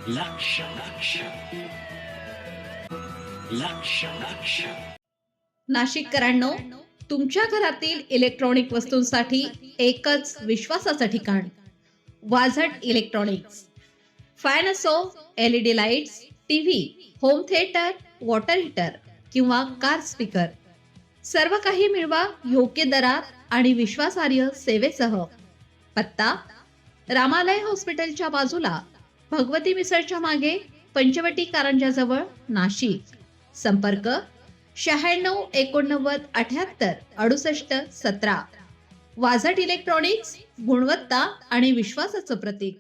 लक्ष लक्ष लक्ष लक्ष नाशिककरांनो, तुमच्या घरातील इलेक्ट्रॉनिक वस्तूंसाठी एकच विश्वासाचं ठिकाण वाझट इलेक्ट्रॉनिक्स. फॅन असो, LED lights, TV, home theatre, water heater किंवा कार स्पीकर, सर्व काही मिळवा योग्य दरात आणि विश्वासार्ह सेवेसह. पत्ता: रामालय हॉस्पिटलच्या बाजूला, भगवती मिसळच्या मागे, पंचवटी कारंजाजवळ, नाशिक. संपर्क: 96 89 78 68 17. वाझट इलेक्ट्रॉनिक्स, गुणवत्ता आणि विश्वासाचं प्रतीक.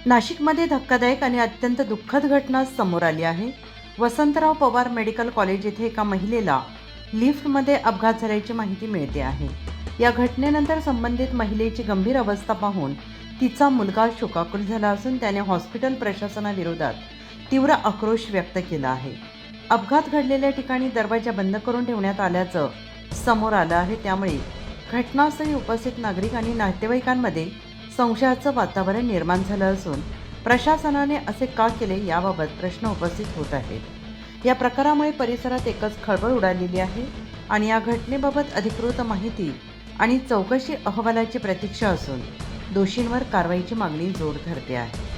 नाशिकमध्ये धक्कादायक आणि अत्यंत दुःखद घटना समोर आली आहे. वसंतराव पवार मेडिकल कॉलेज येथे एका महिलेला लिफ्टमध्ये अपघात झाल्याची माहिती मिळते आहे. या घटनेनंतर संबंधित महिलेची गंभीर अवस्था पाहून तिचा मुलगा शोकाकुल झाला असून त्याने हॉस्पिटल प्रशासनाविरोधात तीव्र आक्रोश व्यक्त केला आहे. अपघात घडलेल्या ठिकाणी दरवाजा बंद करून ठेवण्यात आल्याचं समोर आलं आहे. त्यामुळे घटनास्थळी उपस्थित नागरिक आणि नातेवाईकांमध्ये संशयाचं वातावरण निर्माण झालं असून प्रशासनाने असे का केले याबाबत प्रश्न उपस्थित होत आहेत. या प्रकारामुळे परिसरात एकच खळबळ उडालेली आहे आणि या घटनेबाबत अधिकृत माहिती आणि चौकशी अहवालाची प्रतीक्षा असून दोषींवर कारवाईची मागणी जोर धरते आहे.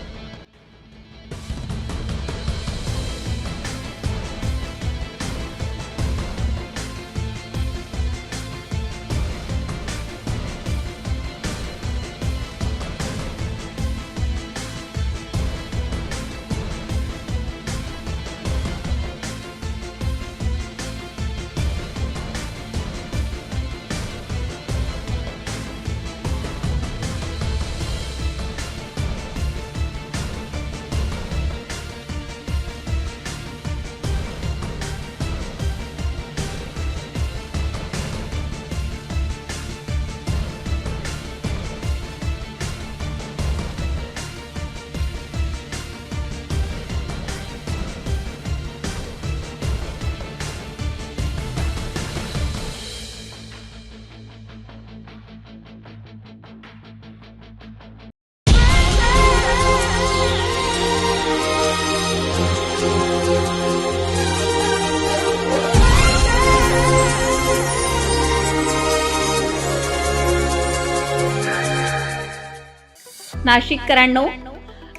नाशिककरांनो,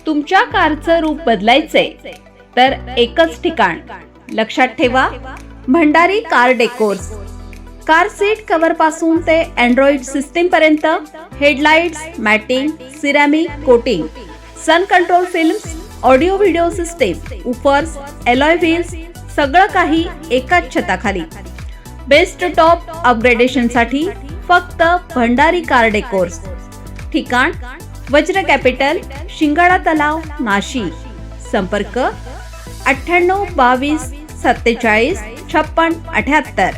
तुमच्या कारचं रूप बदलायचंय तर एकच ठिकाण. लक्षात ठेवा, Bhandari car decors. Car seat cover पासून ते अँड्रॉइड सिस्टीम पर्यंत, headlights, matting, ceramic coating, sun control films, audio video system, woofers, alloy wheels, सगळं काही एकाच छताखाली. बेस्ट टॉप अपग्रेडेशन साठी फक्त भंडारी कार डेकोर्स. ठिकाण: वज्र कॅपिटल, शिंगाडा तलाव, नाशिक. संपर्क: 98 22 47 56 78.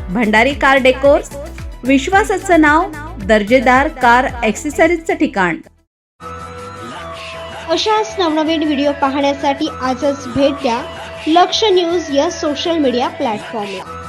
भंडारी कार डेकोर्स, विश्वासाचं नाव, दर्जेदार कार ॲक्सेसरीजचं ठिकाण. अशाच नवनवीन व्हिडिओ पाहण्यासाठी आजच भेट द्या लक्ष न्यूज या सोशल मीडिया प्लॅटफॉर्मला.